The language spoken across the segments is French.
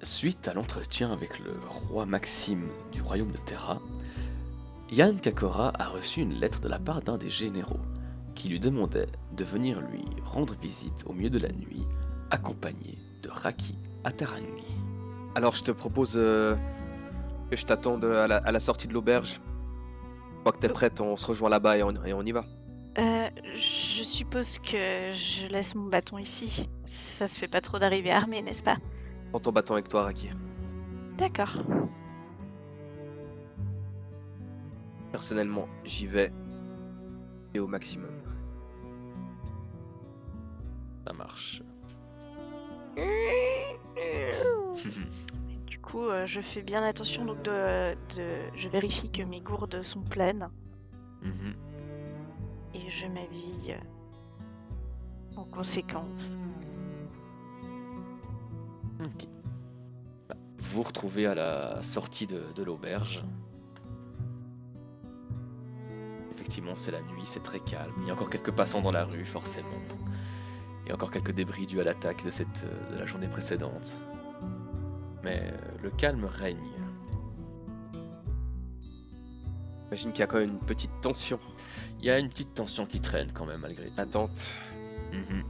Suite à l'entretien avec le roi Maxime du royaume de Terra, Yann Kakora a reçu une lettre de la part d'un des généraux qui lui demandait de venir lui rendre visite au milieu de la nuit, accompagné de Raki Atarangi. Alors je te propose que je t'attende à la sortie de l'auberge. Une fois que t'es prête, on se rejoint là-bas et on y va. Je suppose que je laisse mon bâton ici. Ça se fait pas trop d'arriver armé, n'est-ce pas? Prends ton bâton avec toi, Raki. D'accord. Personnellement, j'y vais et au maximum. Ça marche. Du coup, je fais bien attention donc je vérifie que mes gourdes sont pleines Mhm. et je m'habille en conséquence. Ok. Vous vous retrouvez à la sortie de l'auberge. Effectivement, c'est la nuit, c'est très calme. Il y a encore quelques passants dans la rue, forcément. Il y a encore quelques débris dus à l'attaque de la journée précédente. Mais le calme règne. J'imagine qu'il y a quand même une petite tension. Il y a une petite tension qui traîne quand même, malgré tout. Attente. Mhm.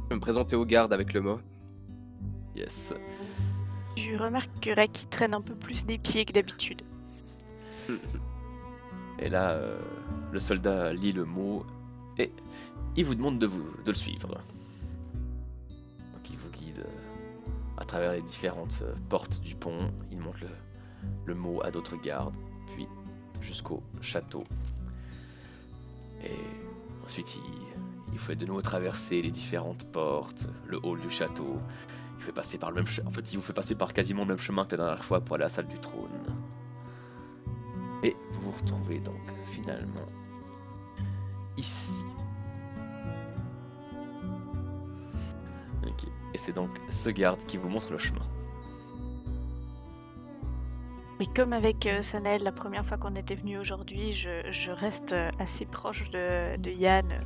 Je vais me présenter aux gardes avec le mot. Yes. Je remarque que Raki traîne un peu plus des pieds que d'habitude. Et là, le soldat lit le mot et il vous demande de le suivre. Donc il vous guide à travers les différentes portes du pont. Il montre le mot à d'autres gardes, puis jusqu'au château. Et ensuite, il fait de nouveau traverser les différentes portes, le hall du château. Il fait passer par le même chemin. En fait, il vous fait passer par quasiment le même chemin que la dernière fois pour aller à la salle du trône. Et vous vous retrouvez donc finalement ici. Ok. Et c'est donc ce garde qui vous montre le chemin. Et comme avec Sanaël la première fois qu'on était venu aujourd'hui, je reste assez proche de Yann.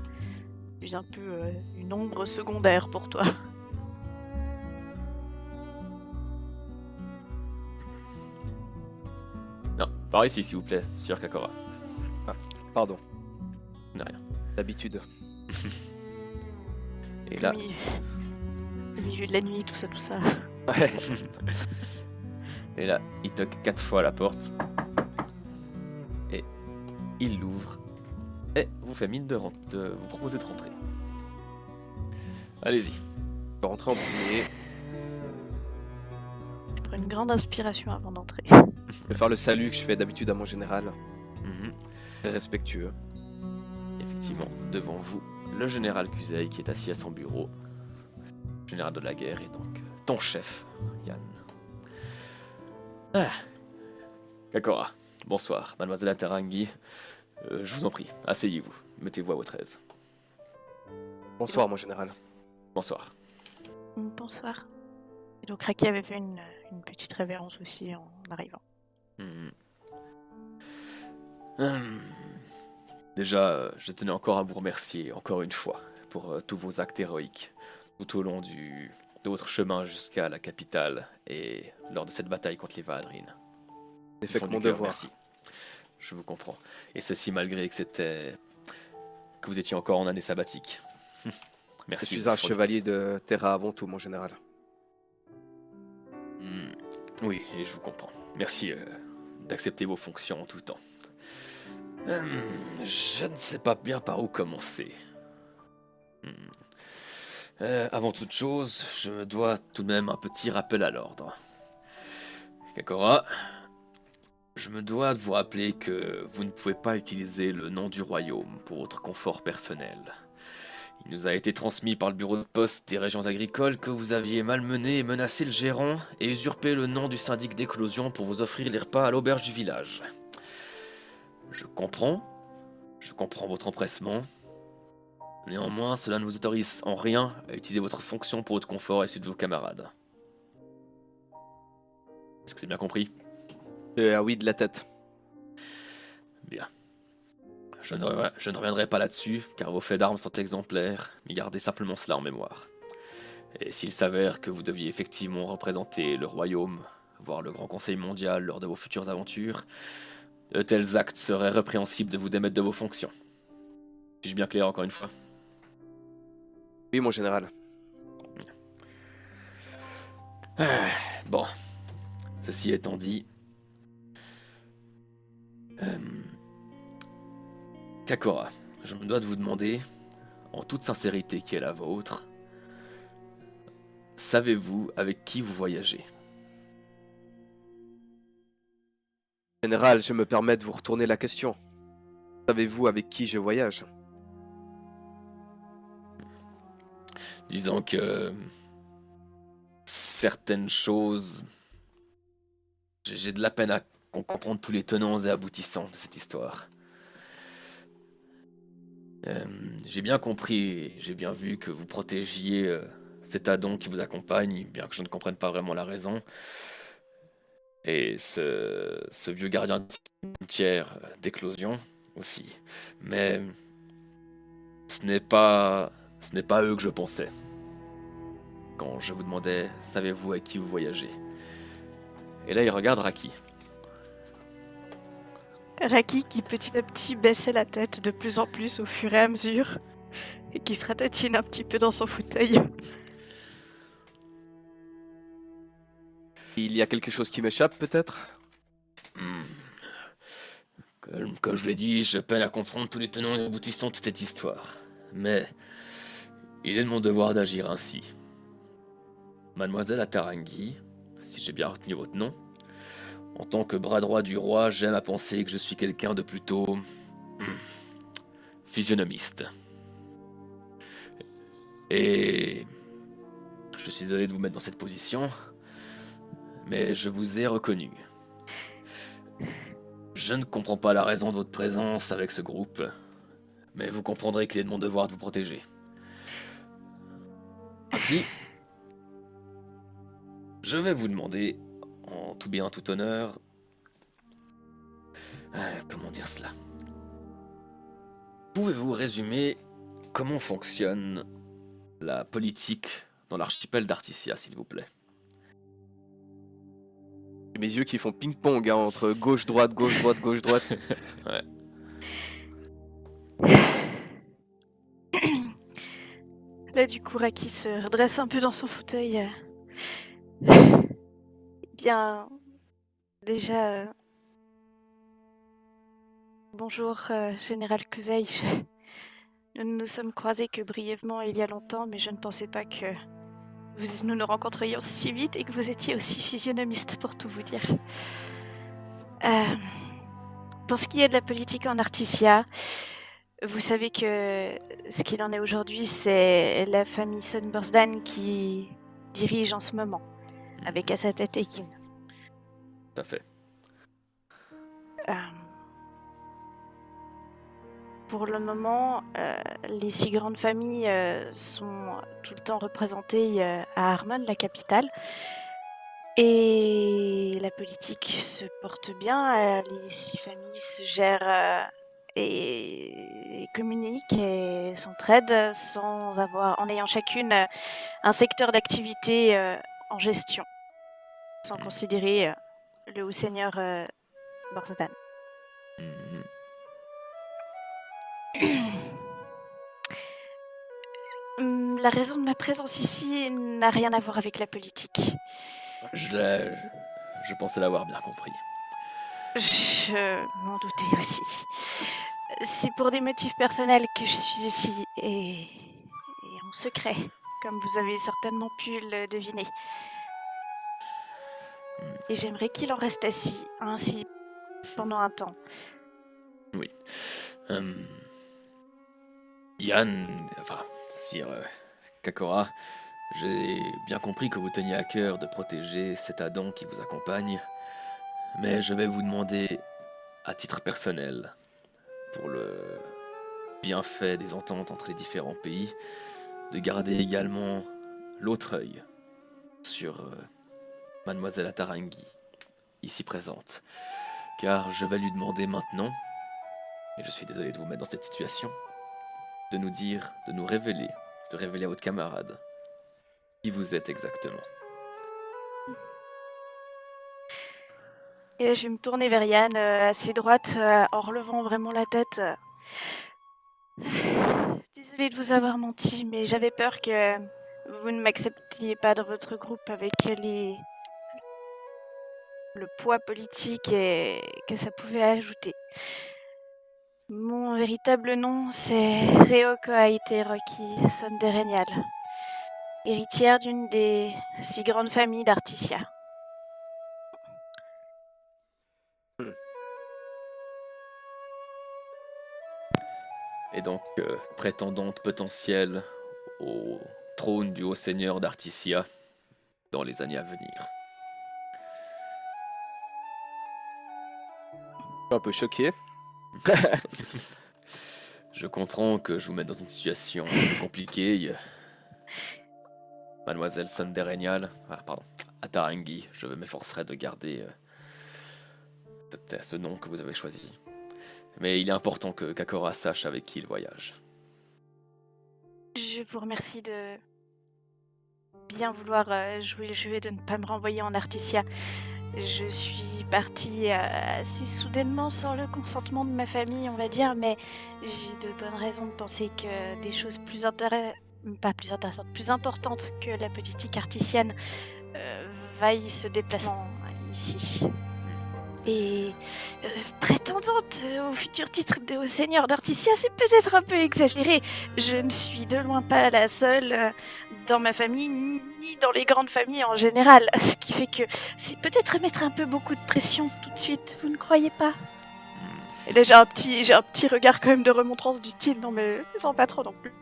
Je suis un peu une ombre secondaire pour toi. Non, par ici s'il vous plaît, Sir Kakora. Pardon, De rien. d'habitude. Et là, Le milieu de la nuit, tout ça, tout ça. Ouais. et là, il toque 4 fois à la porte. Et il l'ouvre. Et vous fait mine de vous proposer de rentrer. Allez-y. Je vais rentrer en premier. Je prends une grande inspiration avant d'entrer. Je vais faire le salut que je fais d'habitude à mon général. Mhm. Très respectueux. Effectivement, devant vous, le général Kuzei qui est assis à son bureau. Général de la guerre et donc ton chef, Yann. Ah. Kakora, bonsoir, mademoiselle Atarangi. Je vous en prie, asseyez-vous, mettez-vous à votre aise. Bonsoir, mon général. Bonsoir. Bonsoir. Et donc Raki avait fait une petite révérence aussi en arrivant. Mhm. Déjà, je tenais encore à vous remercier, encore une fois, pour tous vos actes héroïques, tout au long de votre chemin jusqu'à la capitale et lors de cette bataille contre les Vaadrin. J'ai Du fait fond que du mon cœur, devoir. merci. Je vous comprends. Et ceci malgré que vous étiez encore en année sabbatique. Je Merci. suis un chevalier de Terra avant tout, mon général. Oui, et je vous comprends. Merci d'accepter vos fonctions en tout temps. Je ne sais pas bien par où commencer. Avant toute chose, je me dois tout de même un petit rappel à l'ordre. Kakora, je me dois de vous rappeler que vous ne pouvez pas utiliser le nom du royaume pour votre confort personnel. Il nous a été transmis par le bureau de poste des régions agricoles que vous aviez malmené et menacé le gérant et usurpé le nom du syndic d'éclosion pour vous offrir les repas à l'auberge du village. Je comprends votre empressement. Néanmoins, cela ne vous autorise en rien à utiliser votre fonction pour votre confort et celui de vos camarades. Est-ce que c'est bien compris? Ah oui, de la tête. Bien. Je ne reviendrai pas là-dessus, car vos faits d'armes sont exemplaires, mais gardez simplement cela en mémoire. Et s'il s'avère que vous deviez effectivement représenter le royaume, voire le Grand Conseil mondial lors de vos futures aventures, de tels actes seraient répréhensibles de vous démettre de vos fonctions. Suis-je bien clair encore une fois? Oui, mon général. Bon, ceci étant dit, Kakora, je me dois de vous demander, en toute sincérité qui est la vôtre, savez-vous avec qui vous voyagez? Général, je me permets de vous retourner la question. Savez-vous avec qui je voyage? Disons que certaines choses, j'ai de la peine à comprendre tous les tenants et aboutissants de cette histoire. J'ai bien compris, j'ai bien vu que vous protégiez cet Adon qui vous accompagne, bien que je ne comprenne pas vraiment la raison. Et ce vieux gardien de cimetière d'éclosion aussi. Mais ce n'est pas eux que je pensais. Quand je vous demandais, savez-vous avec qui vous voyagez? Et là, il regarde Raki. Raki qui petit à petit baissait la tête de plus en plus au fur et à mesure et qui se ratatine un petit peu dans son fauteuil. Il y a quelque chose qui m'échappe, peut-être? Comme je l'ai dit, je peine à comprendre tous les tenants et aboutissants de cette histoire. Mais il est de mon devoir d'agir ainsi. Mademoiselle Atarangi, si j'ai bien retenu votre nom, en tant que bras droit du roi, j'aime à penser que je suis quelqu'un de plutôt physionomiste. Et je suis désolé de vous mettre dans cette position, mais je vous ai reconnu. Je ne comprends pas la raison de votre présence avec ce groupe, mais vous comprendrez qu'il est de mon devoir de vous protéger. Ainsi, je vais vous demander, en tout bien, tout honneur, comment dire cela? Pouvez-vous résumer comment fonctionne la politique dans l'archipel d'Articia, s'il vous plaît? Mes yeux qui font ping-pong hein, entre gauche-droite, gauche-droite, gauche-droite. Ouais. Là, du coup, Raki se redresse un peu dans son fauteuil. Bien, déjà, bonjour, Général Kuzei. Nous ne nous sommes croisés que brièvement il y a longtemps, mais je ne pensais pas que nous nous rencontrerions si vite et que vous étiez aussi physionomiste, pour tout vous dire. Pour ce qui est de la politique en Articia, vous savez que ce qu'il en est aujourd'hui, c'est la famille Sunbursdan qui dirige en ce moment, avec à sa tête Ekin. Tout à fait. Pour le moment, les 6 grandes familles sont tout le temps représentées à Harmon, la capitale. Et la politique se porte bien, les 6 familles se gèrent et communiquent et s'entraident en ayant chacune un secteur d'activité en gestion, sans considérer le haut seigneur Borzdan. La raison de ma présence ici n'a rien à voir avec la politique. Je pensais l'avoir bien compris. Je m'en doutais aussi. C'est pour des motifs personnels que je suis ici et en secret, comme vous avez certainement pu le deviner. Et j'aimerais qu'il en reste ainsi pendant un temps. Oui. Yann, enfin, Sire Kakora, j'ai bien compris que vous teniez à cœur de protéger cet Adam qui vous accompagne, mais je vais vous demander, à titre personnel, pour le bienfait des ententes entre les différents pays, de garder également l'autre œil sur Mademoiselle Atarangi, ici présente. Car je vais lui demander maintenant, et je suis désolé de vous mettre dans cette situation, de nous dire, de nous révéler, de révéler à votre camarade Qui vous êtes exactement? Et je vais me tourner vers Yann, assez droite, en relevant vraiment la tête. Désolée de vous avoir menti, mais j'avais peur que vous ne m'acceptiez pas dans votre groupe avec le poids politique et que ça pouvait ajouter. Mon véritable nom, c'est Ryoko Aite Roki Sonderenial, héritière d'une des 6 grandes familles d'Articia. Et donc, prétendante potentielle au trône du haut seigneur d'Articia dans les années à venir. Je suis un peu choqué. Je comprends que je vous mette dans une situation compliquée. Mademoiselle Sonderenial, pardon, Atarangi, je m'efforcerai de garder ce nom que vous avez choisi. Mais il est important que Kakora sache avec qui il voyage. Je vous remercie de bien vouloir jouer le jeu et de ne pas me renvoyer en Articia. Je suis partie assez soudainement sans le consentement de ma famille, on va dire, mais j'ai de bonnes raisons de penser que des choses plus intéressantes, plus importantes que la politique artisienne vaillent se déplacer ici. Et prétendante au futur titre de haut seigneur d'Articia, c'est peut-être un peu exagéré. Je ne suis de loin pas la seule dans ma famille, ni dans les grandes familles en général. Ce qui fait que c'est peut-être mettre un peu beaucoup de pression tout de suite, vous ne croyez pas? Et là j'ai un petit regard quand même de remontrance du style, non mais sans pas trop non plus.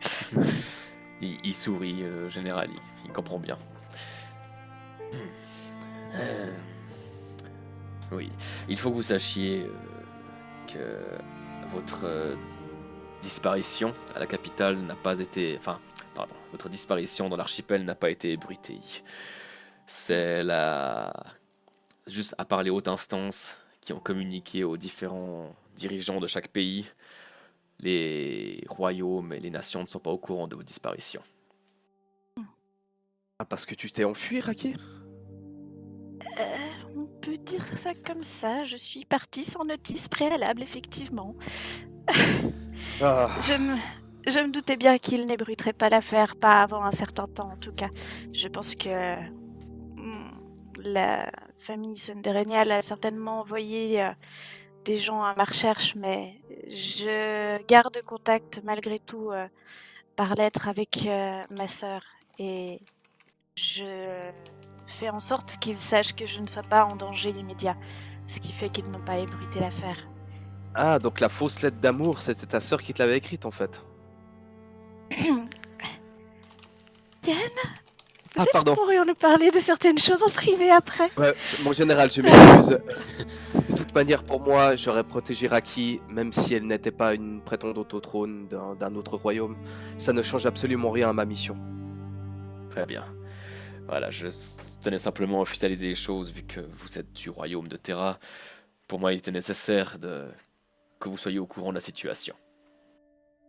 Il sourit, le général, il comprend bien. Oui, il faut que vous sachiez que votre disparition à la capitale n'a pas été... Enfin, pardon, votre disparition dans l'archipel n'a pas été ébruitée. C'est la... Juste à part les hautes instances qui ont communiqué aux différents dirigeants de chaque pays, les royaumes et les nations ne sont pas au courant de vos disparitions. Ah, parce que tu t'es enfui, Raki? On peut dire ça comme ça, je suis partie sans notice préalable, effectivement. Ah, Je me doutais bien qu'il n'ébruiterait pas l'affaire, pas avant un certain temps en tout cas. Je pense que la famille Sonderenial a certainement envoyé des gens à ma recherche, mais je garde contact malgré tout par lettre avec ma sœur et je fais en sorte qu'ils sachent que je ne sois pas en danger immédiat, ce qui fait qu'ils n'ont pas ébruité l'affaire. ah, donc la fausse lettre d'amour, c'était ta sœur qui te l'avait écrite en fait. Yann, Ah, peut-être pardon. pourrions-nous parler de certaines choses en privé après. Ouais, mon général, je m'excuse. De toute manière, pour moi, j'aurais protégé Raki, même si elle n'était pas une prétendante au trône d'un autre royaume. Ça ne change absolument rien à ma mission. Très bien. Voilà, je tenais simplement à officialiser les choses vu que vous êtes du royaume de Terra. Pour moi, il était nécessaire que vous soyez au courant de la situation.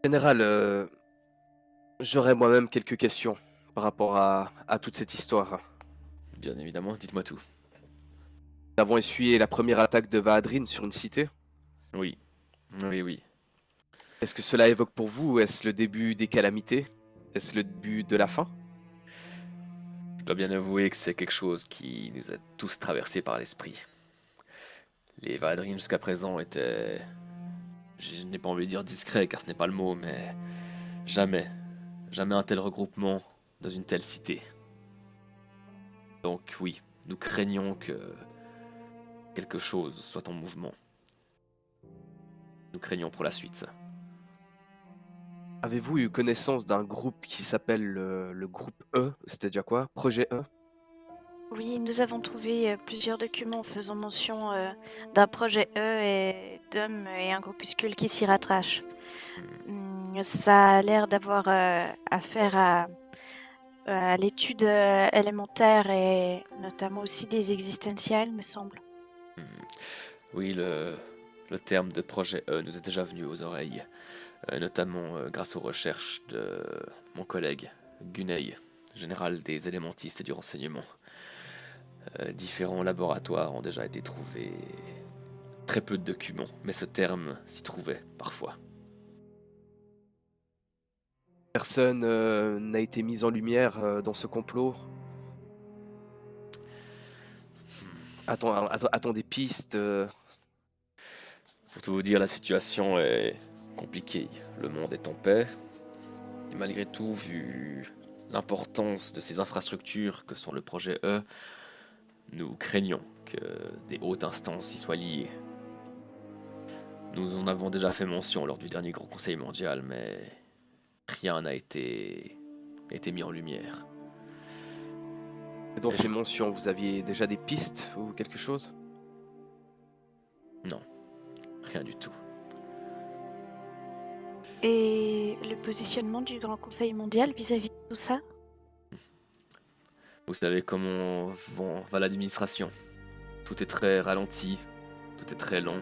Général, j'aurais moi-même quelques questions par rapport à toute cette histoire. Bien évidemment, dites-moi tout. Nous avons essuyé la première attaque de Vahadrine sur une cité. Oui, oui, oui. Est-ce que cela évoque pour vous, est-ce le début des calamités? Est-ce le début de la fin? Je dois bien avouer que c'est quelque chose qui nous a tous traversés par l'esprit. Les Valadrines jusqu'à présent étaient... Je n'ai pas envie de dire discrets car ce n'est pas le mot, mais... Jamais un tel regroupement dans une telle cité. Donc oui, nous craignons que quelque chose soit en mouvement. Nous craignons pour la suite. Avez-vous eu connaissance d'un groupe qui s'appelle le groupe E? C'était déjà quoi? Projet E? Oui, nous avons trouvé plusieurs documents faisant mention d'un projet E et d'hommes et un groupuscule qui s'y rattache. Ça a l'air d'avoir affaire à l'étude élémentaire et notamment aussi des existentiels, me semble. Oui, le terme de projet E nous est déjà venu aux oreilles, notamment grâce aux recherches de mon collègue Gunei. général des élémentistes et du renseignement. Différents laboratoires ont déjà été trouvés. Très peu de documents, mais ce terme s'y trouvait parfois. Personne n'a été mis en lumière dans ce complot. A-t-on des pistes Pour tout vous dire, la situation est compliquée. Le monde est en paix. Et malgré tout, vu l'importance de ces infrastructures que sont le projet E, nous craignons que des hautes instances y soient liées. Nous en avons déjà fait mention lors du dernier Grand Conseil mondial, mais rien n'a été mis en lumière. Et dans ces mentions, vous aviez déjà des pistes ou quelque chose? Non, rien du tout. Et le positionnement du Grand Conseil mondial vis-à-vis de tout ça? Vous savez comment va l'administration. Tout est très ralenti, tout est très long.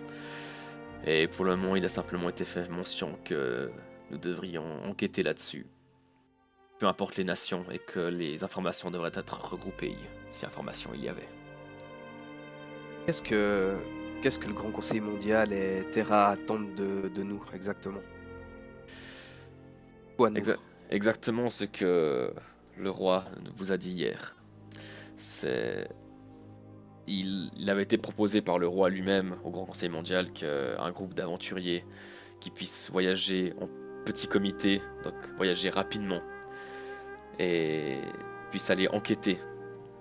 Et pour le moment, il a simplement été fait mention que nous devrions enquêter là-dessus. Peu importe les nations et que les informations devraient être regroupées, si information il y avait. Qu'est-ce que le Grand Conseil mondial et Terra attendent de nous exactement? Ou à nous? Exactement ce que le roi vous a dit hier. Il avait été proposé par le roi lui-même au Grand Conseil mondial qu'un groupe d'aventuriers qui puisse voyager en petit comité, donc voyager rapidement, et puisse aller enquêter,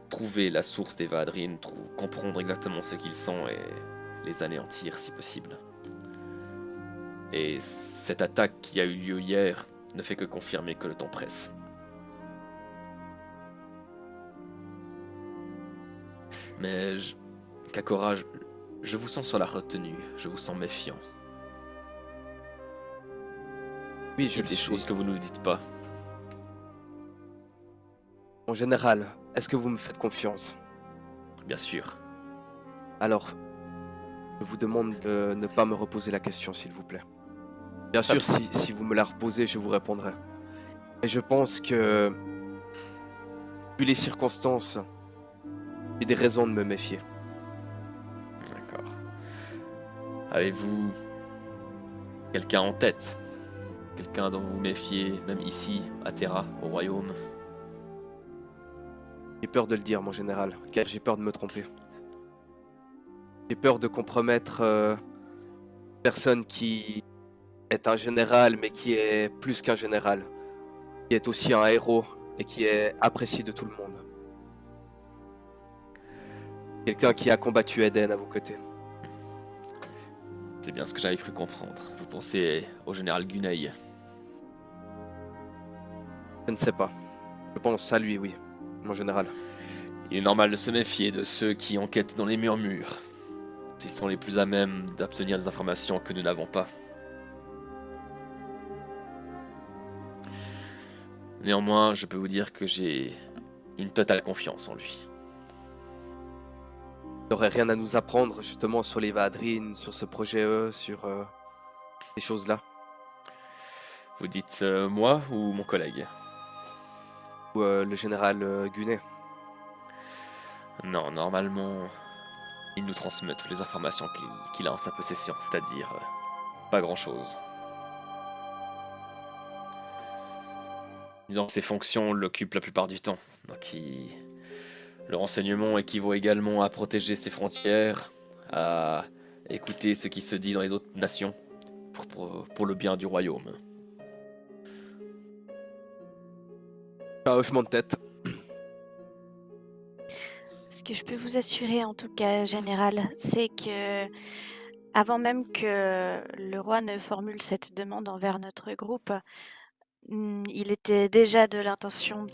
trouver la source des Vaadrine, comprendre exactement ce qu'ils sont et les anéantir si possible. Et cette attaque qui a eu lieu hier ne fait que confirmer que le temps presse. Mais Kakora, je vous sens sur la retenue, je vous sens méfiant. Oui, Il y a des choses que vous ne nous dites pas. En général, est-ce que vous me faites confiance? Bien sûr. Alors, je vous demande de ne pas me reposer la question, s'il vous plaît. Bien sûr, si vous me la reposez, je vous répondrai. Et je pense que, vu les circonstances, j'ai des raisons de me méfier. D'accord. Avez-vous quelqu'un en tête? Quelqu'un dont vous vous méfiez, même ici, à Terra, au royaume? J'ai peur de le dire, mon général, car j'ai peur de me tromper. J'ai peur de compromettre personne qui est un général, mais qui est plus qu'un général, qui est aussi un héros et qui est apprécié de tout le monde. Quelqu'un qui a combattu Eden à vos côtés. C'est bien ce que j'avais cru comprendre. Vous pensez au général Gunei. Je ne sais pas. Je pense à lui, oui, mon général. Il est normal de se méfier de ceux qui enquêtent dans les murmures. Ils sont les plus à même d'obtenir des informations que nous n'avons pas. Néanmoins, je peux vous dire que j'ai une totale confiance en lui. Il n'aurait rien à nous apprendre justement sur les Vaadrine, sur ce projet E, sur ces choses-là. Vous dites moi ou mon collègue? Ou le général Guney. Non, normalement, il nous transmet toutes les informations qu'il a en sa possession, c'est-à-dire pas grand-chose. Disons que ses fonctions l'occupent la plupart du temps. Donc le renseignement équivaut également à protéger ses frontières, à écouter ce qui se dit dans les autres nations, pour le bien du royaume. Un hochement de tête. Ce que je peux vous assurer, en tout cas, général, c'est que avant même que le roi ne formule cette demande envers notre groupe, il était déjà de l'intention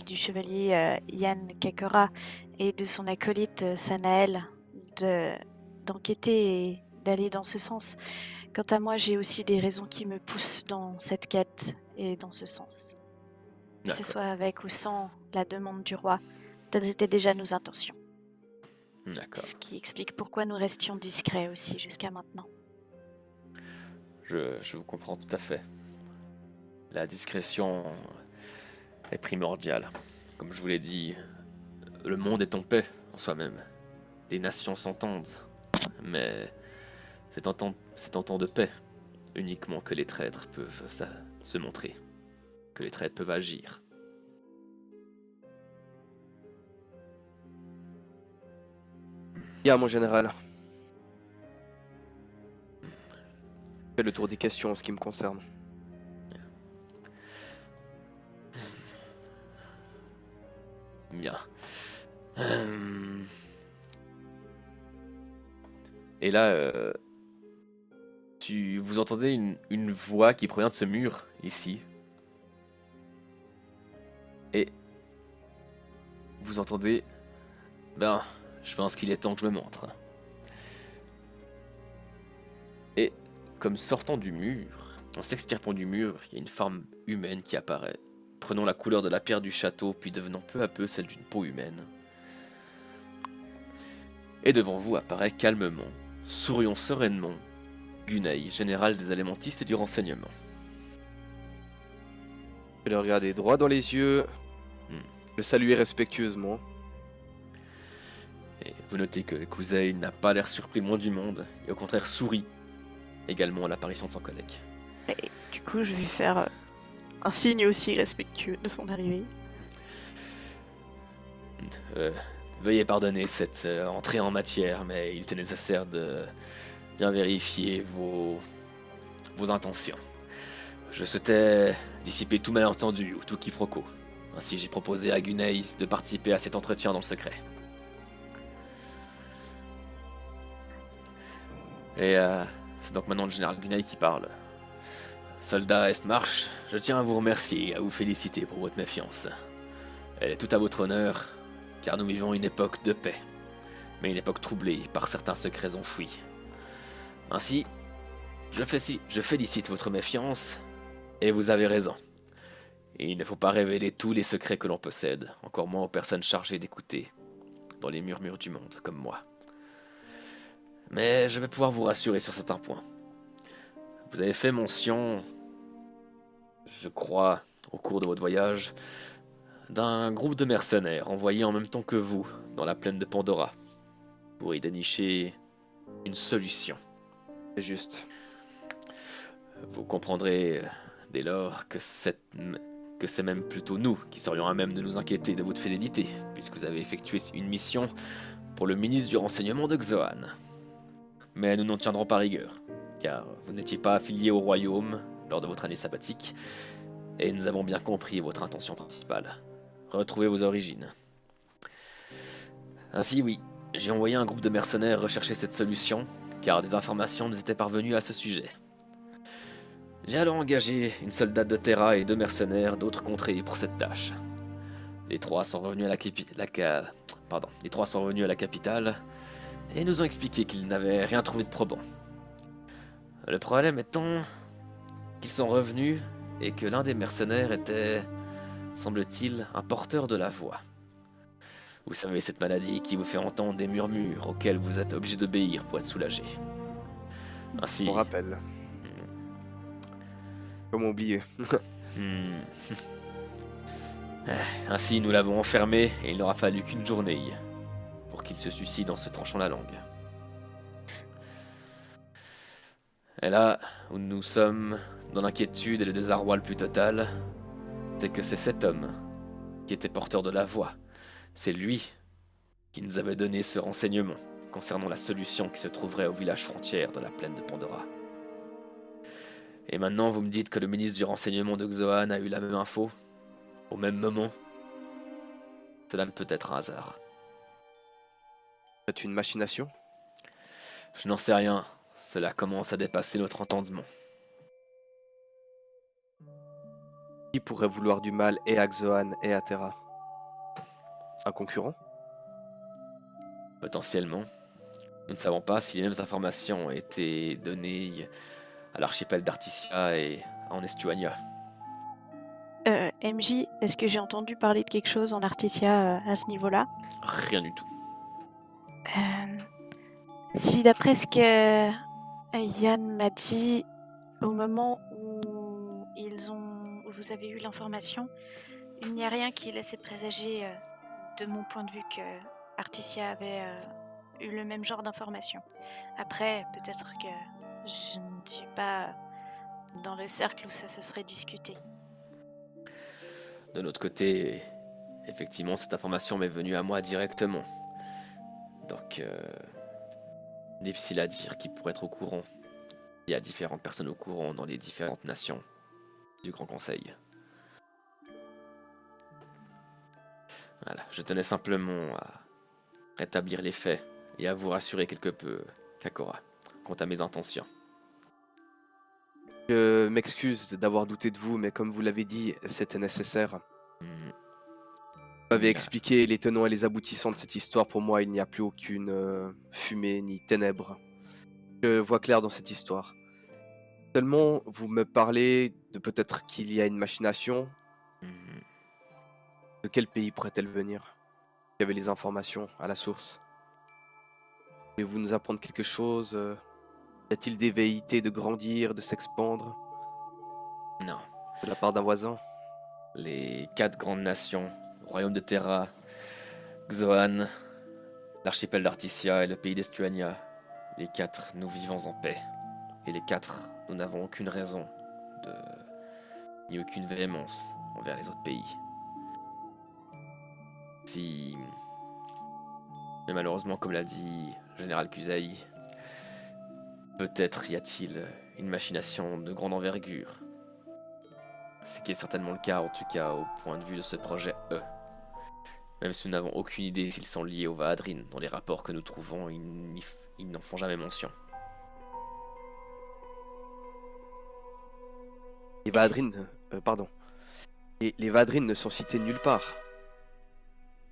du chevalier Yann Kakora et de son acolyte Sanael d'enquêter et d'aller dans ce sens. Quant à moi, j'ai aussi des raisons qui me poussent dans cette quête et dans ce sens. Que ce soit avec ou sans la demande du roi, telles étaient déjà nos intentions. D'accord. Ce qui explique pourquoi nous restions discrets aussi jusqu'à maintenant. Je vous comprends tout à fait. La discrétion est primordial. Comme je vous l'ai dit, le monde est en paix en soi-même. Les nations s'entendent, mais c'est en temps de paix uniquement que les traîtres peuvent se montrer, que les traîtres peuvent agir. Bien, mon général. Fais le tour des questions en ce qui me concerne. Bien. Et là, vous entendez une voix qui provient de ce mur, ici. Et vous entendez... Ben, je pense qu'il est temps que je me montre. Et comme sortant du mur, en s'extirpant du mur, il y a une forme humaine qui apparaît, prenant la couleur de la pierre du château, puis devenant peu à peu celle d'une peau humaine. Et devant vous apparaît calmement, souriant sereinement, Gunei, général des élémentistes et du renseignement. Je vais le regarder droit dans les yeux, le saluer respectueusement. Et vous notez que Kusei n'a pas l'air surpris le moins du monde, et au contraire sourit également à l'apparition de son collègue. Et du coup, je vais faire un signe aussi respectueux de son arrivée. Veuillez pardonner cette entrée en matière, mais il était nécessaire de bien vérifier vos intentions. Je souhaitais dissiper tout malentendu ou tout quiproquo. Ainsi, j'ai proposé à Gunei de participer à cet entretien dans le secret. Et c'est donc maintenant le général Gunei qui parle. Soldat Estmarch, je tiens à vous remercier et à vous féliciter pour votre méfiance. Elle est tout à votre honneur, car nous vivons une époque de paix, mais une époque troublée par certains secrets enfouis. Ainsi, je félicite votre méfiance, et vous avez raison. Et il ne faut pas révéler tous les secrets que l'on possède, encore moins aux personnes chargées d'écouter, dans les murmures du monde, comme moi. Mais je vais pouvoir vous rassurer sur certains points. Vous avez fait mention, je crois, au cours de votre voyage, d'un groupe de mercenaires envoyés en même temps que vous dans la plaine de Pandora pour y dénicher une solution. C'est juste. Vous comprendrez dès lors que c'est même plutôt nous qui serions à même de nous inquiéter de votre fidélité, puisque vous avez effectué une mission pour le ministre du renseignement de Xoan. Mais nous n'en tiendrons pas rigueur, car vous n'étiez pas affilié au royaume lors de votre année sabbatique, et nous avons bien compris votre intention principale. Retrouver vos origines. Ainsi oui, j'ai envoyé un groupe de mercenaires rechercher cette solution, car des informations nous étaient parvenues à ce sujet. J'ai alors engagé une soldate de Terra et 2 mercenaires d'autres contrées pour cette tâche. Les trois sont revenus à la capitale et nous ont expliqué qu'ils n'avaient rien trouvé de probant. Le problème étant qu'ils sont revenus et que l'un des mercenaires était, semble-t-il, un porteur de la voix. Vous savez, cette maladie qui vous fait entendre des murmures auxquels vous êtes obligé d'obéir pour être soulagé. Ainsi... On rappelle. Comment oublier? Ainsi, nous l'avons enfermé et il n'aura fallu qu'une journée pour qu'il se suicide en se tranchant la langue. Et là où nous sommes dans l'inquiétude et le désarroi le plus total, c'est que c'est cet homme qui était porteur de la voix. C'est lui qui nous avait donné ce renseignement concernant la solution qui se trouverait au village frontière de la plaine de Pandora. Et maintenant, vous me dites que le ministre du renseignement de Xoan a eu la même info, au même moment. Cela ne peut être un hasard. C'est une machination? Je n'en sais rien. Cela commence à dépasser notre entendement. Qui pourrait vouloir du mal et à Xoan et à Terra? Un concurrent? Potentiellement. Nous ne savons pas si les mêmes informations ont été données à l'archipel d'Articia et en Estuania. MJ, est-ce que j'ai entendu parler de quelque chose en Articia à ce niveau-là? Rien du tout. Si d'après ce que Yann m'a dit, au moment où vous avez eu l'information, il n'y a rien qui laissait présager, de mon point de vue, que Articia avait eu le même genre d'informations. Après, peut-être que je ne suis pas dans le cercle où ça se serait discuté. De notre côté, effectivement, cette information m'est venue à moi directement. Donc, difficile à dire qui pourrait être au courant. Il y a différentes personnes au courant dans les différentes nations du Grand Conseil. Voilà, je tenais simplement à rétablir les faits et à vous rassurer quelque peu, Kakora, quant à mes intentions. Je m'excuse d'avoir douté de vous, mais comme vous l'avez dit, c'était nécessaire. Mhm. Vous m'avez Là. expliqué les tenants et les aboutissants de cette histoire. Pour moi, il n'y a plus aucune fumée ni ténèbres. Je vois clair dans cette histoire. Seulement, vous me parlez de peut-être qu'il y a une machination. Mhm. De quel pays pourrait-elle venir? Il y avait les informations à la source. Voulez-vous nous apprendre quelque chose? Y a-t-il des velléités de grandir, de s'expandre Non. de la part d'un voisin? Les 4 grandes nations, Royaume de Terra, Xoan, l'archipel d'Articia et le pays d'Estuania, les 4, nous vivons en paix. Et les 4, nous n'avons aucune raison de... ni aucune véhémence envers les autres pays. Si... Mais malheureusement, comme l'a dit le général Kusaï, peut-être y a-t-il une machination de grande envergure. Ce qui est certainement le cas, en tout cas au point de vue de ce projet E. Même si nous n'avons aucune idée s'ils sont liés au Vahadrin. Dans les rapports que nous trouvons, ils n'en font jamais mention. Les Vahadrin, pardon. Les Vahadrin ne sont cités nulle part.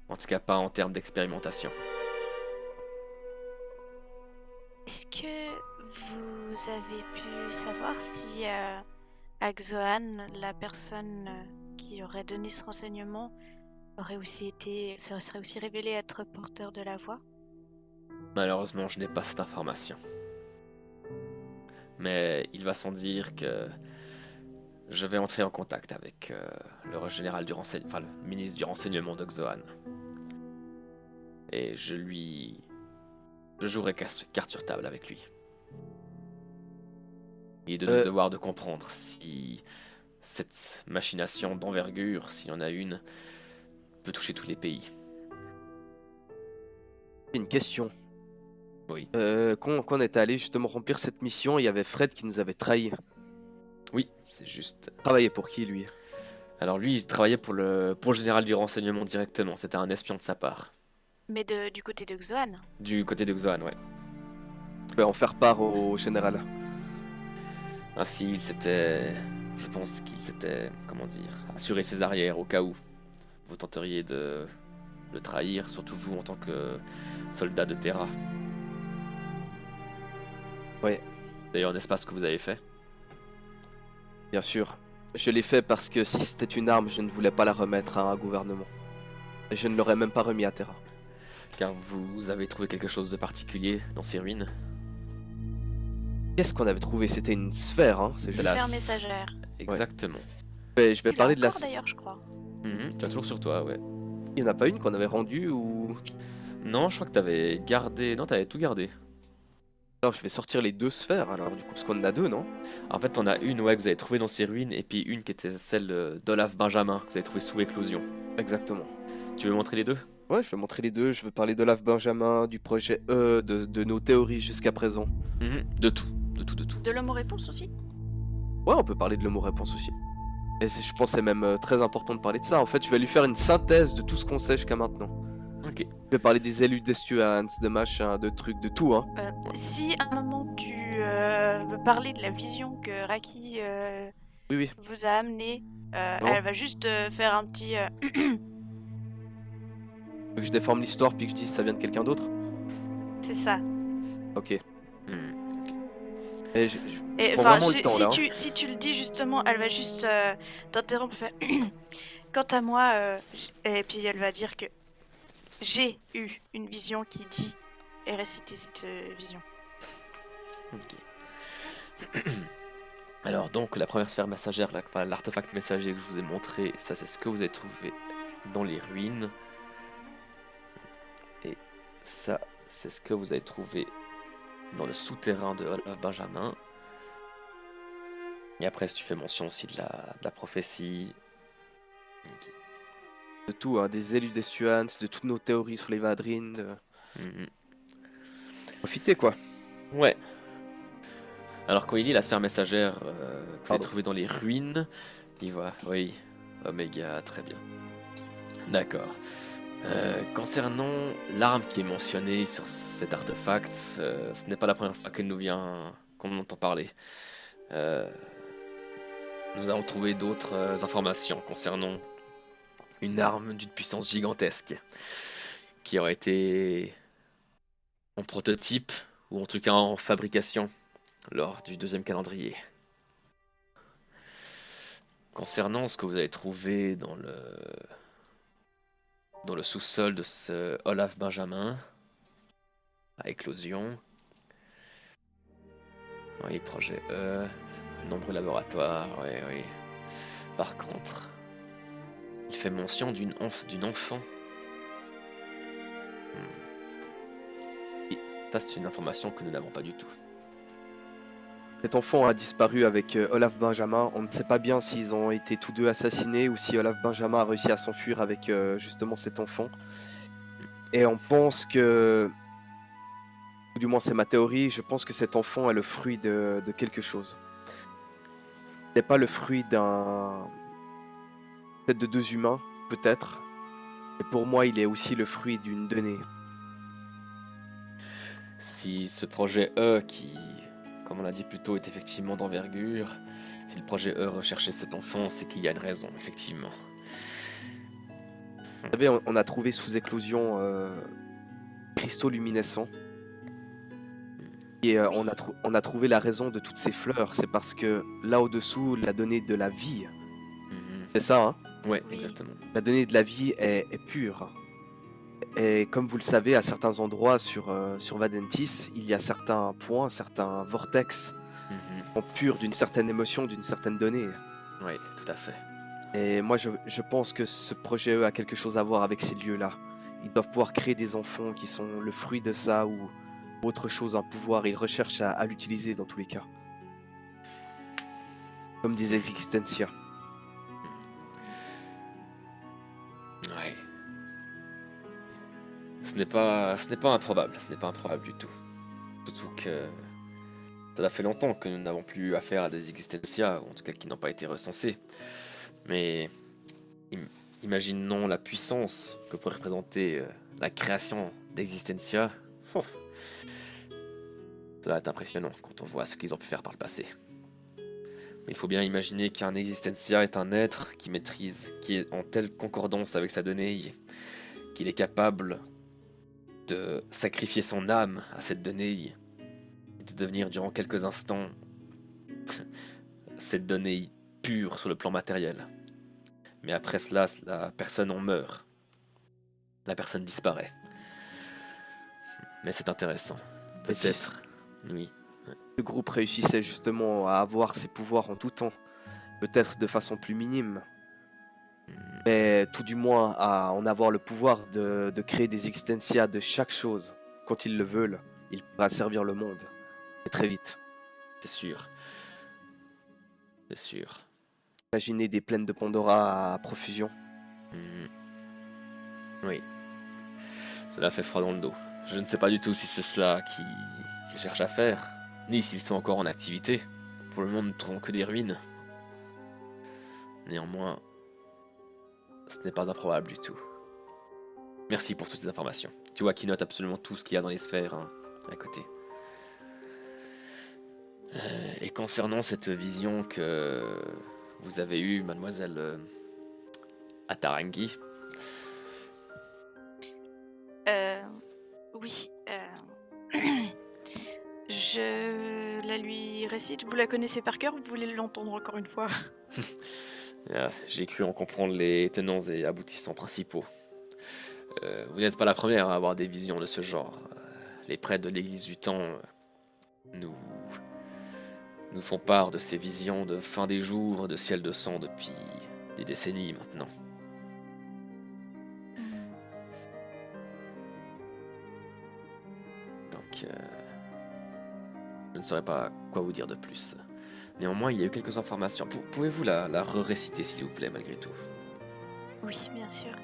En tout cas, pas en termes d'expérimentation. Est-ce que vous avez pu savoir si à Xoan, la personne qui aurait donné ce renseignement serait aussi révélée être porteur de la voix? Malheureusement, je n'ai pas cette information. Mais il va sans dire que je vais entrer en contact avec le général du renseignement, enfin le ministre du renseignement de Xoan. Et je jouerai carte sur table avec lui. Il est de notre devoir de comprendre si cette machination d'envergure, s'il y en a une, peut toucher tous les pays. Une question. Oui. Quand on était allé justement remplir cette mission, il y avait Fred qui nous avait trahis. Oui, c'est juste. Travaillait pour qui, lui? Alors lui, il travaillait pour le général du renseignement directement. C'était un espion de sa part. Mais du côté de Xoan? Du côté de Xoan, ouais. Je vais en faire part au général. Ainsi, je pense qu'il s'était, comment dire, assuré ses arrières au cas où vous tenteriez de le trahir, surtout vous en tant que soldat de Terra. Ouais, D'ailleurs, n'est-ce pas ce que vous avez fait? bien sûr. Je l'ai fait parce que si c'était une arme, je ne voulais pas la remettre à un gouvernement. Et je ne l'aurais même pas remis à Terra. Car vous avez trouvé quelque chose de particulier dans ces ruines? Qu'est-ce qu'on avait trouvé? C'était une sphère, hein? C'est De juste... la- Sphère messagère. Exactement. Je vais Tu l'as parler de la... encore, d'ailleurs, je crois. Tu l'as toujours sur toi, ouais. Il n'y en a pas une qu'on avait rendue ou... Non, je crois que t'avais gardé... Non, t'avais tout gardé. Alors je vais sortir les 2 sphères alors du coup parce qu'on en a 2, non? En fait, t'en as une, ouais, que vous avez trouvée dans ces ruines, et puis une qui était celle d'Olaf Benjamin, que vous avez trouvée sous éclosion. Exactement. Tu veux montrer les deux? Ouais, je vais montrer les 2. Je vais parler d'Olaf Benjamin, du projet E, de nos théories jusqu'à présent. De tout, de tout, de tout. De l'homme aux réponses aussi? Ouais, on peut parler de l'homo-réponse aussi. Et je pense que c'est même très important de parler de ça. En fait, je vais lui faire une synthèse de tout ce qu'on sait jusqu'à maintenant. Ok. Je vais parler des élus d'Estuans, de machin, de trucs, de tout, hein. Si à un moment tu veux parler de la vision que Raki Oui, oui. vous a amenée, Non. elle va juste faire un petit... Tu veux que je déforme l'histoire puis que je dise ça vient de quelqu'un d'autre? C'est ça. Ok. Hmm. Et je Et prends enfin, vraiment le temps là. Hein. si tu le dis justement, elle va juste t'interrompre, faire quant à moi, et puis elle va dire que j'ai eu une vision qui dit et réciter cette vision. Ok. Alors donc la première sphère messagère, enfin l'artefact messager que je vous ai montré, ça c'est ce que vous avez trouvé dans les ruines. Et ça c'est ce que vous avez trouvé dans le souterrain de Olaf Benjamin. Et après si tu fais mention aussi de la prophétie. Ok. De tout, hein, des élus d'Estuans, de toutes nos théories sur les Vadrines. Mhm. Profitez quoi. Ouais. Alors quand il dit la sphère messagère que vous avez Pardon. trouvée dans les ruines, il voit, oui, Oméga, très bien. D'accord. Concernant l'arme qui est mentionnée sur cet artefact, ce n'est pas la première fois qu'elle nous vient, qu'on entend parler. Euh, nous avons trouvé d'autres informations concernant une arme d'une puissance gigantesque qui aurait été en prototype ou en tout cas en fabrication lors du deuxième calendrier. Concernant ce que vous avez trouvé dans le sous-sol de ce Olaf Benjamin, à éclosion. Oui, projet E, nombreux laboratoires, oui, oui. Par contre, il fait mention d'une enfant. Et ça, c'est une information que nous n'avons pas du tout. Cet enfant a disparu avec Olaf Benjamin. On ne sait pas bien s'ils ont été tous deux assassinés ou si Olaf Benjamin a réussi à s'enfuir avec justement cet enfant. Et on pense que, ou du moins c'est ma théorie, je pense que cet enfant est le fruit de quelque chose. Il n'est pas le fruit peut-être de deux humains, peut-être. Et pour moi, il est aussi le fruit d'une donnée. Si ce projet E, qui, comme on l'a dit plus tôt, est effectivement d'envergure, si le projet E recherchait cet enfant, c'est qu'il y a une raison, effectivement. Vous savez, on a trouvé sous éclosion cristaux luminescents. Et on a trouvé la raison de toutes ces fleurs. C'est parce que là au-dessous, la donnée de la vie, Mhm. c'est ça, hein? Ouais, Oui. exactement. La donnée de la vie est pure. Et comme vous le savez, à certains endroits sur Vadentis, il y a certains points, certains vortex Mhm. qui sont purs d'une certaine émotion, d'une certaine donnée. Ouais, tout à fait. Et moi, je pense que ce projet E a quelque chose à voir avec ces lieux-là. Ils doivent pouvoir créer des enfants qui sont le fruit de ça ou autre chose, un pouvoir. Ils recherchent à l'utiliser dans tous les cas. Comme des existentia. Ouais. Ce n'est pas improbable, ce n'est pas improbable du tout. Surtout que ça fait longtemps que nous n'avons plus eu affaire à des existentia, ou en tout cas qui n'ont pas été recensés. Mais imaginons la puissance que pourrait représenter la création d'existentia. Ouf. Cela est impressionnant quand on voit ce qu'ils ont pu faire par le passé. Mais il faut bien imaginer qu'un existentia est un être qui maîtrise, qui est en telle concordance avec sa donnée, qu'il est capable de sacrifier son âme à cette donnée, et de devenir durant quelques instants cette donnée pure sur le plan matériel. Mais après cela, la personne en meurt. La personne disparaît. Mais c'est intéressant. Et si Peut-être. Oui. ce groupe réussissait justement à avoir ses pouvoirs en tout temps, peut-être de façon plus minime, mais tout du moins à en avoir le pouvoir de créer des existentia de chaque chose, quand ils le veulent, ils pourraient servir le monde. Et très vite. C'est sûr. C'est sûr. Imaginez des plaines de Pandora à profusion. Mhm. Oui. Cela fait froid dans le dos. Je ne sais pas du tout si c'est cela qu'ils cherchent à faire, ni s'ils sont encore en activité. Pour le moment, nous ne trouvons que des ruines. Néanmoins, ce n'est pas improbable du tout. Merci pour toutes ces informations. Tu vois qu'il note absolument tout ce qu'il y a dans les sphères hein, à côté. Et concernant cette vision que vous avez eue, mademoiselle Atarangi, Oui. Je la lui récite. Vous la connaissez par cœur ou vous voulez l'entendre encore une fois? j'ai cru en comprendre les tenants et aboutissants principaux. Vous n'êtes pas la première à avoir des visions de ce genre. Les prêtres de l'église du temps nous nous font part de ces visions de fin des jours, de ciel de sang depuis des décennies maintenant. Donc, je ne saurais pas quoi vous dire de plus. Néanmoins, il y a eu quelques informations. Pouvez-vous la réciter, s'il vous plaît, malgré tout? Oui, bien sûr.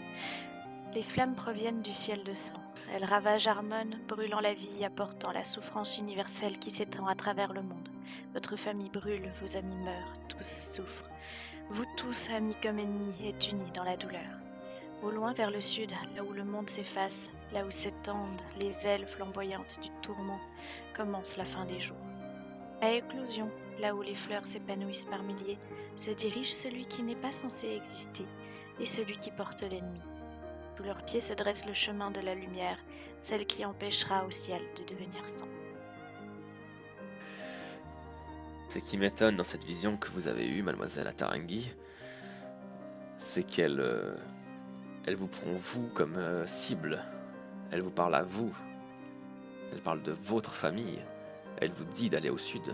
Les flammes proviennent du ciel de sang. Elles ravagent Harmon, brûlant la vie, apportant la souffrance universelle qui s'étend à travers le monde. Votre famille brûle, vos amis meurent, tous souffrent. Vous tous, amis comme ennemis, êtes unis dans la douleur. Au loin vers le sud, là où le monde s'efface, là où s'étendent les ailes flamboyantes du tourment, commence la fin des jours. À éclosion, là où les fleurs s'épanouissent par milliers, se dirige celui qui n'est pas censé exister et celui qui porte l'ennemi. Sous leurs pieds se dresse le chemin de la lumière, celle qui empêchera au ciel de devenir sang. Ce qui m'étonne dans cette vision que vous avez eue, mademoiselle Atarangi, c'est elle vous prend vous comme cible. Elle vous parle à vous. Elle parle de votre famille. Elle vous dit d'aller au sud.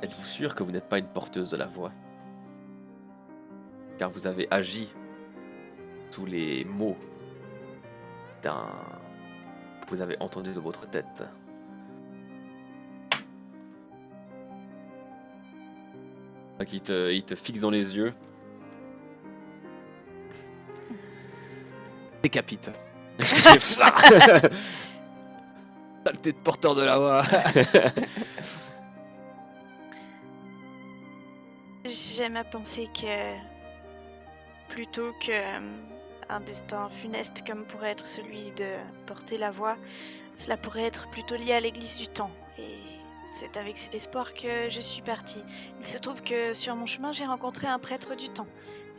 Êtes-vous sûr que vous n'êtes pas une porteuse de la voix? Car vous avez agi sous les mots que vous avez entendu de votre tête. Donc il te fixe dans les yeux. Décapite. Saleté de porteur de la voix. J'aime à penser que plutôt qu'un destin funeste comme pourrait être celui de porter la voix, cela pourrait être plutôt lié à l'église du temps. Et c'est avec cet espoir que je suis partie. Il se trouve que sur mon chemin, j'ai rencontré un prêtre du temps.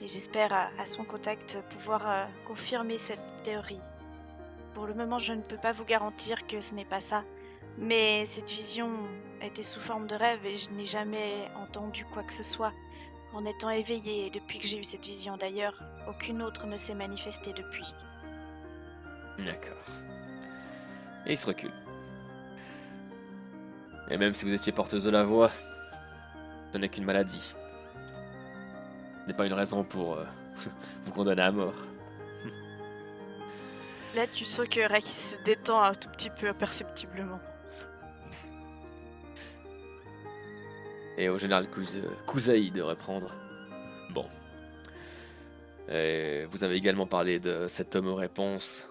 Et j'espère à son contact pouvoir confirmer cette théorie. Pour le moment, je ne peux pas vous garantir que ce n'est pas ça. Mais cette vision était sous forme de rêve et je n'ai jamais entendu quoi que ce soit en étant éveillée depuis que j'ai eu cette vision. D'ailleurs, aucune autre ne s'est manifestée depuis. D'accord. Et il se recule. Et même si vous étiez porteuse de la voix, ce n'est qu'une maladie. Ce n'est pas une raison pour vous condamner à mort. Là, tu sens que Raki se détend un tout petit peu imperceptiblement. Et au général Kuzaï de reprendre. Bon. Et vous avez également parlé de cet homme aux réponses.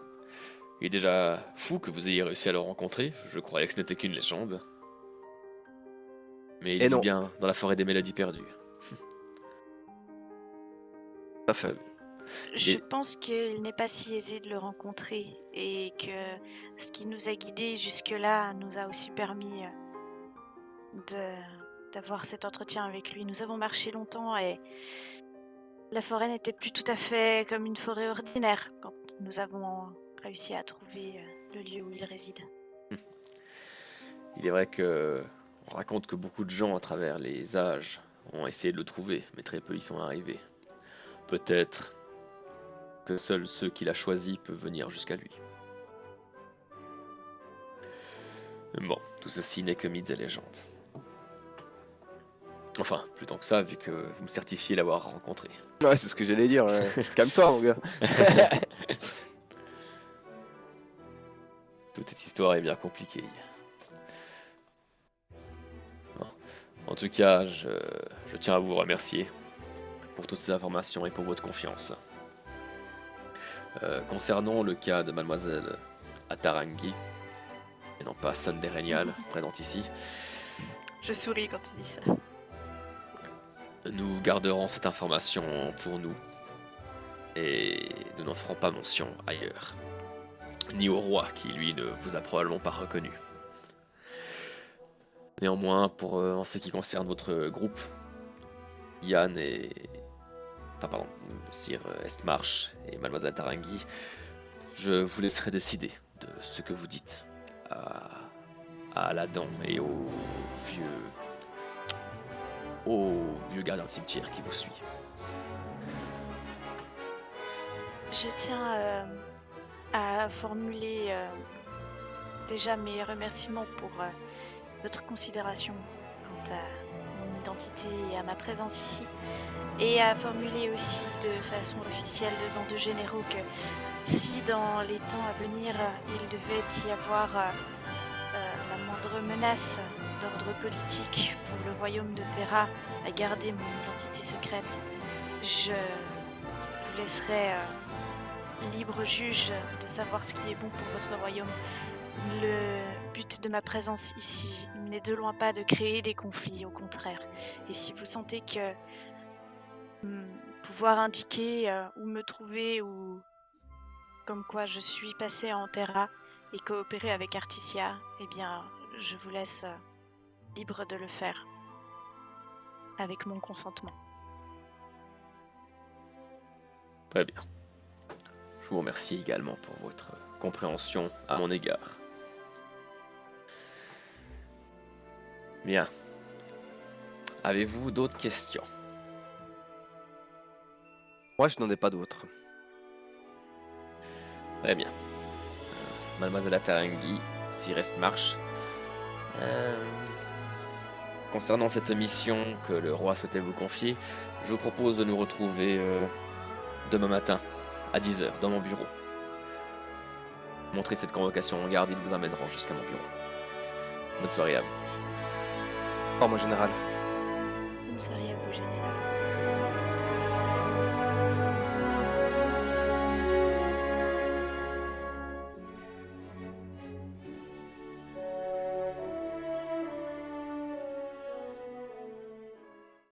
Il est déjà fou que vous ayez réussi à le rencontrer. Je croyais que ce n'était qu'une légende. Mais il vit bien dans la forêt des mélodies perdues. Tout à fait. Je pense qu'il n'est pas si aisé de le rencontrer et que ce qui nous a guidés jusque-là nous a aussi permis d'avoir cet entretien avec lui. Nous avons marché longtemps et la forêt n'était plus tout à fait comme une forêt ordinaire quand nous avons réussi à trouver le lieu où il réside. Il est vrai que on raconte que beaucoup de gens à travers les âges ont essayé de le trouver, mais très peu y sont arrivés. Peut-être que seuls ceux qu'il a choisis peuvent venir jusqu'à lui. Bon, tout ceci n'est que mythes et légendes. Enfin, plus tant que ça, vu que vous me certifiez l'avoir rencontré. Ouais, c'est ce que j'allais dire. Calme-toi, mon gars. Toute cette histoire est bien compliquée. Bon. En tout cas, je tiens à vous remercier pour toutes ces informations et pour votre confiance. Concernant le cas de mademoiselle Atarangi, et non pas Sunday Regnal, présente ici, Je souris quand il dit ça. nous garderons cette information pour nous, et nous n'en ferons pas mention ailleurs, ni au roi qui, lui, ne vous a probablement pas reconnu. Néanmoins, en ce qui concerne votre groupe, Yann et... Enfin, pardon, Sir Estmarch et Mademoiselle Tarangi, je vous laisserai décider de ce que vous dites à Aladan et au vieux gardien de cimetière qui vous suit. Je tiens à formuler déjà mes remerciements pour votre considération quant à mon identité et à ma présence ici, et à formuler aussi de façon officielle devant deux généraux que si dans les temps à venir il devait y avoir la moindre menace d'ordre politique pour le royaume de Terra à garder mon identité secrète, je vous laisserai libre juge de savoir ce qui est bon pour votre royaume. Le but de ma présence ici n'est de loin pas de créer des conflits, au contraire. Et si vous sentez que pouvoir indiquer où me trouver ou comme quoi je suis passée en Terra et coopérer avec Articia, eh bien, je vous laisse libre de le faire avec mon consentement. Très bien. Je vous remercie également pour votre compréhension à mon égard. Bien. Avez-vous d'autres questions? Moi, je n'en ai pas d'autres. Très bien. Mademoiselle Atarangi, s'il reste marche. Concernant cette mission que le roi souhaitait vous confier, je vous propose de nous retrouver demain matin à 10 h dans mon bureau. Montrez cette convocation en garde, ils vous amèneront jusqu'à mon bureau. Bonne soirée à vous. Au revoir, mon général. Bonne soirée à vous, général.